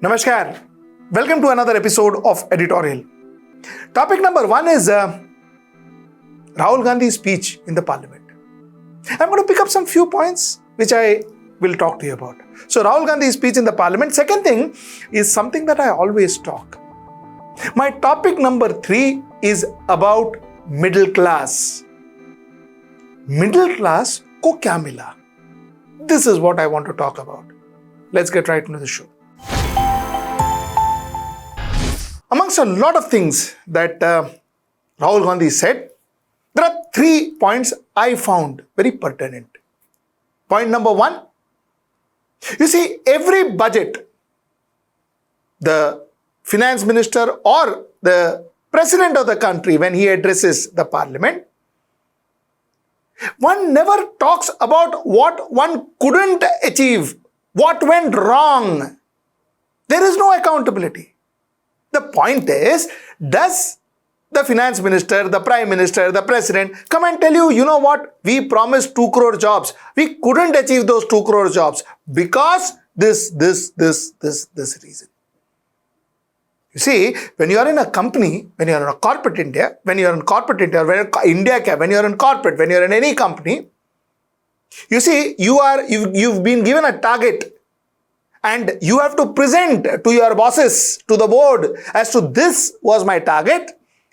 Namaskar. Welcome to another episode of Editorial. Topic number one is Rahul Gandhi's speech in the parliament. I'm going to pick up some few points which I will talk to you about. So Rahul Gandhi's speech in the parliament. Second thing is something that I always talk. My topic number 3 is about middle class. Middle class ko kya mila? This is what I want to talk about. Let's get right into the show. Amongst a lot of things that Rahul Gandhi said, there are 3 points I found very pertinent. Point number 1, you see, every budget, the finance minister or the president of the country, when he addresses the parliament, one never talks about what one couldn't achieve, what went wrong. There is no accountability. The point is, does the finance minister, the prime minister, the president come and tell you, you know what, we promised 2 crore jobs. We couldn't achieve those 2 crore jobs because this reason. You see, when you are in a company, when you are in a corporate India, when you are in corporate India, when you are in corporate, when you are in any company, you see, you've been given a target. And you have to present to your bosses, to the board, as to this was my target,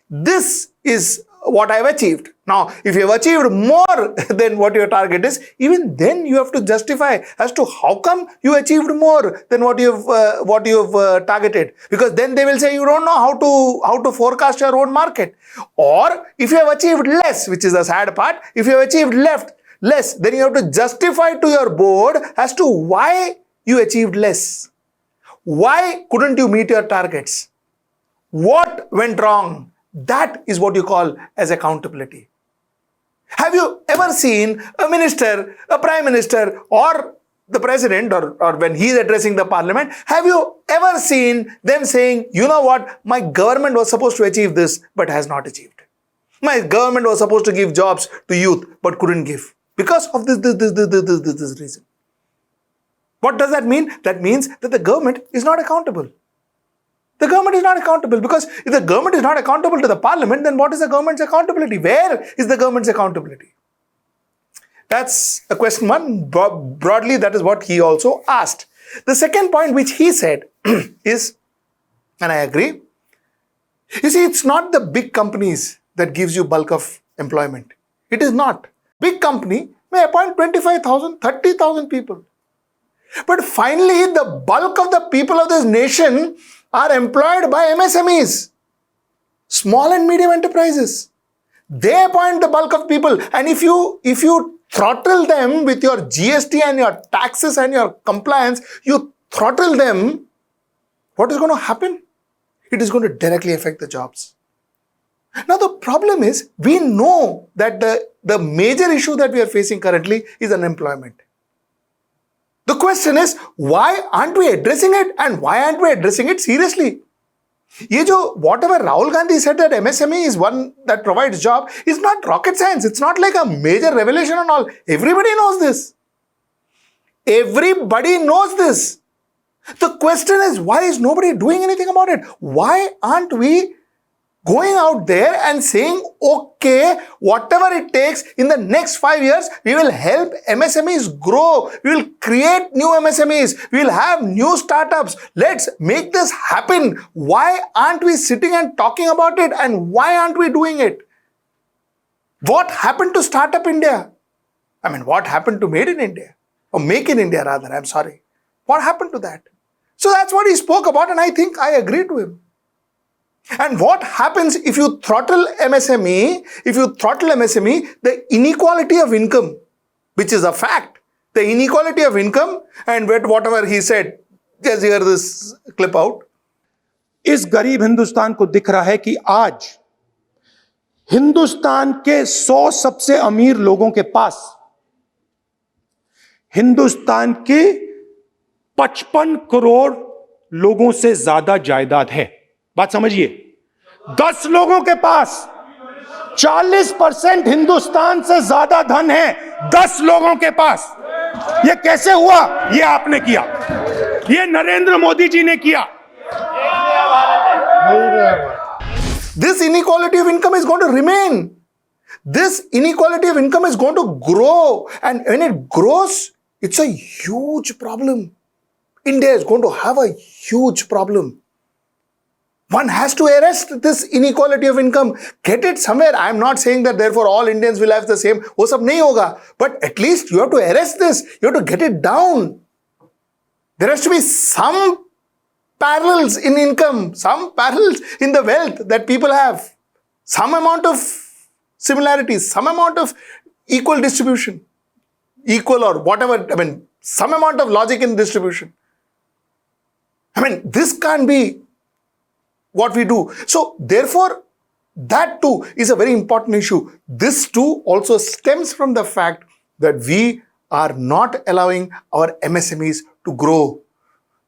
this is what I have achieved. Now, if you have achieved more than what your target is, even then you have to justify as to how come you achieved more than what you have targeted. Because then they will say you don't know how to forecast your own market. Or if you have achieved less, which is the sad part, if you have achieved less, then you have to justify to your board as to why you achieved less. Why couldn't you meet your targets? What went wrong? That is what you call as accountability. Have you ever seen a minister, a prime minister, or the president, or when he is addressing the parliament, have you ever seen them saying, you know what, my government was supposed to achieve this, but has not achieved. My government was supposed to give jobs to youth, but couldn't give. Because of this reason. What does that mean? That means that the government is not accountable. The government is not accountable because if the government is not accountable to the parliament, then what is the government's accountability? Where is the government's accountability? That's a question one. Broadly, that is what he also asked. The second point which he said is, and I agree, you see, it's not the big companies that gives you bulk of employment. It is not. Big company may appoint 25,000, 30,000 people. But finally, the bulk of the people of this nation are employed by MSMEs, small and medium enterprises. They appoint the bulk of people. And if you throttle them with your GST and your taxes and your compliance, you throttle them, what is going to happen? It is going to directly affect the jobs. Now, the problem is, we know that the major issue that we are facing currently is unemployment. The question is, why aren't we addressing it, and why aren't we addressing it seriously? Whatever Rahul Gandhi said that MSME is one that provides job is not rocket science. It's not like a major revelation and all. Everybody knows this. Everybody knows this. The question is, why is nobody doing anything about it? Why aren't we going out there and saying, okay, whatever it takes, in the next 5 years, we will help MSMEs grow. We will create new MSMEs. We will have new startups. Let's make this happen. Why aren't we sitting and talking about it? And why aren't we doing it? What happened to Startup India? I mean, what happened to Made in India? Or Make in India rather, I'm sorry. What happened to that? So that's what he spoke about, and I think I agree to him. And what happens if you throttle MSME? If you throttle MSME, the inequality of income, which is a fact, the inequality of income, and whatever he said, just hear this clip out. इस गरीब हिंदुस्तान को दिख रहा है कि आज हिंदुस्तान के 100 सबसे अमीर लोगों के पास हिंदुस्तान के 55 करोड़ लोगों से ज्यादा जायदाद है। बात समझिए, 10 लोगों के पास 40% हिंदुस्तान से ज्यादा धन है 10 लोगों के पास। यह कैसे हुआ? यह आपने किया। ये नरेंद्र मोदी जी ने किया। This inequality of income is going to remain. This inequality of income is going to grow. And when it grows, it's a huge problem. India is going to have a huge problem. One has to arrest this inequality of income. Get it somewhere. I am not saying that therefore all Indians will have the same. वो सब नहीं होगा. But at least you have to arrest this. You have to get it down. There has to be some parallels in income, some parallels in the wealth that people have. Some amount of similarities, some amount of equal distribution. Equal or whatever, some amount of logic in distribution. This can't be what we do. So, therefore, that too is a very important issue. This too also stems from the fact that we are not allowing our MSMEs to grow.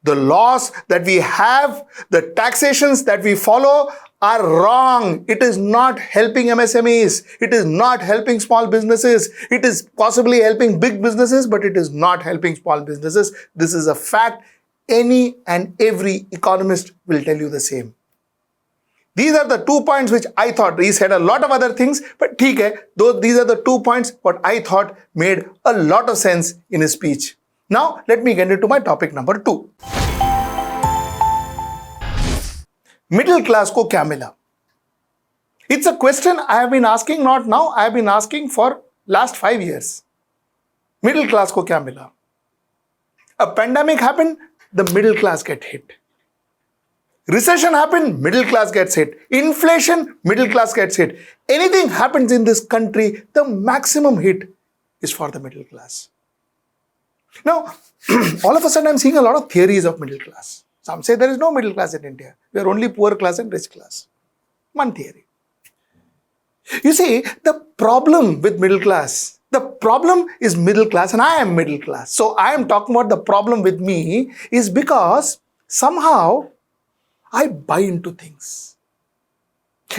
The laws that we have, the taxations that we follow are wrong. It is not helping MSMEs. It is not helping small businesses. It is possibly helping big businesses, but it is not helping small businesses. This is a fact. Any and every economist will tell you the same. These are the 2 points which I thought, he said a lot of other things, but these are the 2 points what I thought made a lot of sense in his speech. Now, let me get into my topic number 2. Middle class ko kya mila? It's a question I have been asking, not now, I have been asking for last 5 years. Middle class ko kya mila? A pandemic happened, the middle class get hit. Recession happened, middle class gets hit. Inflation, middle class gets hit. Anything happens in this country, the maximum hit is for the middle class. Now, all of a sudden I'm seeing a lot of theories of middle class. Some say there is no middle class in India. We are only poor class and rich class. One theory. You see, the problem with middle class, the problem is middle class and I am middle class. So I am talking about the problem with me is because somehow I buy into things.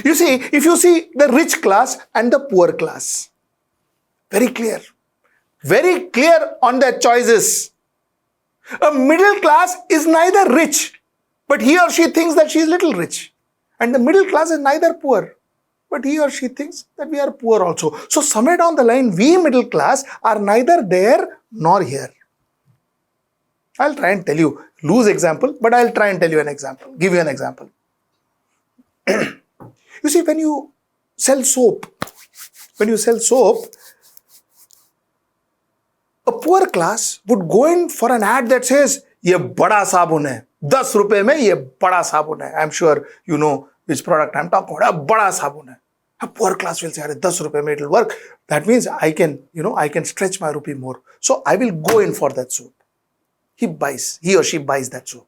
You see, if you see the rich class and the poor class, very clear on their choices. A middle class is neither rich, but he or she thinks that she is little rich. And the middle class is neither poor, but he or she thinks that we are poor also. So somewhere down the line, we middle class are neither there nor here. I'll try and tell you, loose example, but I'll try and tell you an example, give you an example. You see, when you sell soap, a poor class would go in for an ad that says, "Ye bada sabun hai, 10 rupees mein ye bada sabun hai." I'm sure you know which product I'm talking about. A bada sabun hai. A poor class will say, "Arey 10 rupees mein it will work. That means I can stretch my rupee more. So I will go in for that soap." He or she buys that soap.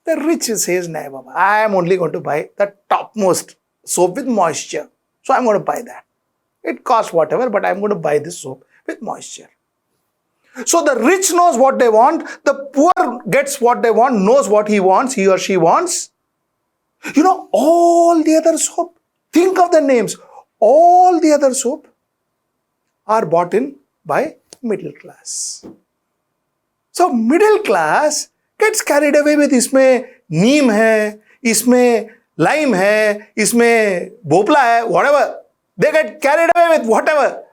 The rich says, "Nahi baba, I am only going to buy the topmost soap with moisture. So I'm going to buy that. It costs whatever, but I'm going to buy this soap with moisture." So the rich knows what they want. The poor gets what they want, knows what he or she wants. All the other soap, think of the names. All the other soap are bought in by middle class. So middle class gets carried away with इसमें नीम है, इसमें lime है, इसमें भोपला है, whatever. They get carried away with whatever.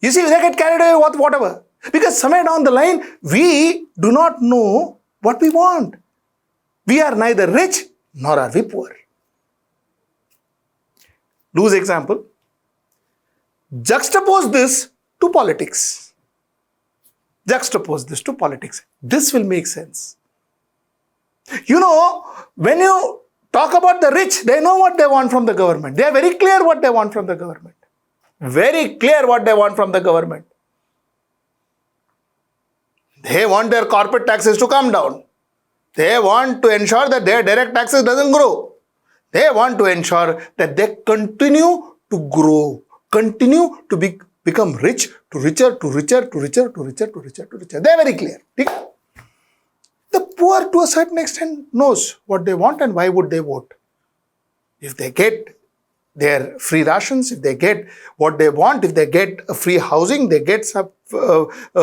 You see, they get carried away with whatever. Because somewhere down the line, we do not know what we want. We are neither rich nor are we poor. Loose example. Juxtapose this to politics. This will make sense. When you talk about the rich, they know what they want from the government. They are very clear what they want from the government. They want their corporate taxes to come down. They want to ensure that their direct taxes doesn't grow. They want to ensure that they continue to grow, continue to become rich, to richer. They are very clear. The poor to a certain extent knows what they want and why would they vote. If they get their free rations, if they get what they want, if they get a free housing, they get some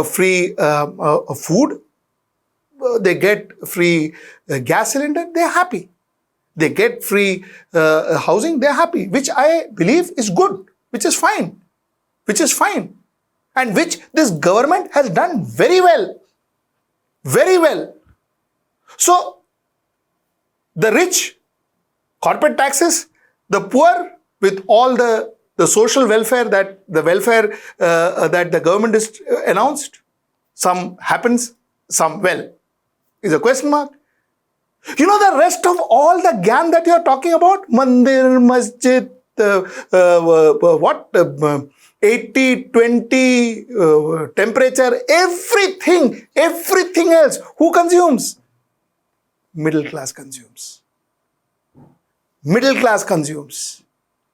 free food, they get free gas cylinder, they're happy. They get free housing, they're happy, which I believe is good, which is fine, and which this government has done very well. Very well. So, the rich, corporate taxes, the poor with all the social welfare that the government has announced, some happens, some well, is a question mark. You know, the rest of all the gyan that you are talking about, mandir, masjid, 80-20 temperature, everything else, who consumes? Middle class consumes. Middle class consumes.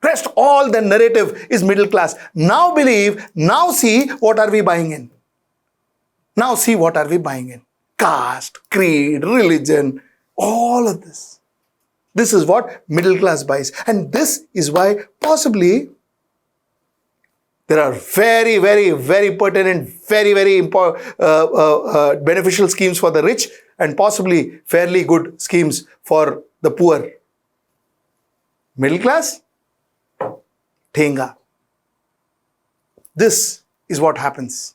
Rest all the narrative is middle class. Now believe, now see what are we buying in. Now see what are we buying in. Caste, creed, religion, all of this. This is what middle class buys. And this is why possibly there are very, very, very pertinent, very, very important, beneficial schemes for the rich and possibly fairly good schemes for the poor. Middle class, thenga. This is what happens.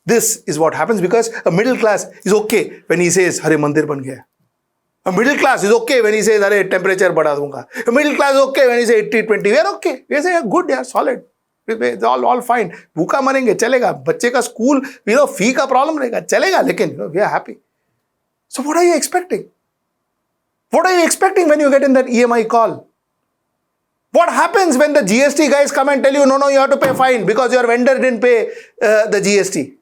This is what happens because a middle class is okay when he says, Hare mandir ban gaya. A middle class is okay when he says, Hare temperature bada dunga. A middle class is okay when he says 80-20. We are okay. We say, good, yeah, solid. It's all fine. भूखा मरेंगे चलेगा. बच्चे का school, फी का problem रहेगा चलेगा. लेकिन we are happy. So what are you expecting? What are you expecting when you get in that EMI call? What happens when the GST guys come and tell you, no, you have to pay fine because your vendor didn't pay the GST.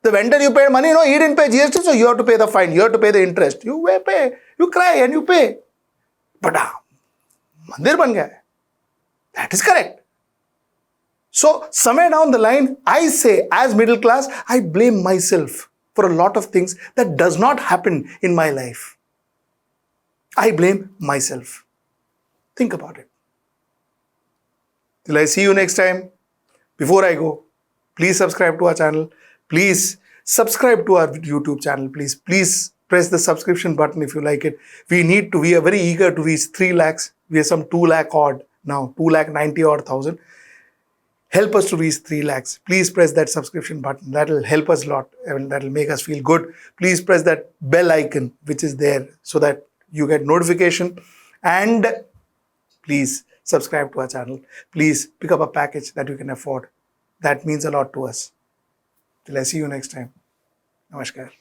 The vendor you paid money, no, he didn't pay GST, so you have to pay the fine. You have to pay the interest. You pay. You cry and you pay. But mandir ban gaya. That is correct. So somewhere down the line, I say as middle class, I blame myself for a lot of things that does not happen in my life. I blame myself. Think about it. Till I see you next time. Before I go, please subscribe to our channel. Please subscribe to our YouTube channel. Please press the subscription button if you like it. We are very eager to reach 3 lakhs. We are some 2 lakh odd now, 2,90,000 odd. Help us to reach 3 lakhs. Please press that subscription button. That will help us a lot and that will make us feel good. Please press that bell icon which is there so that you get notification. And please subscribe to our channel. Please pick up a package that you can afford. That means a lot to us. Till I see you next time. Namaskar.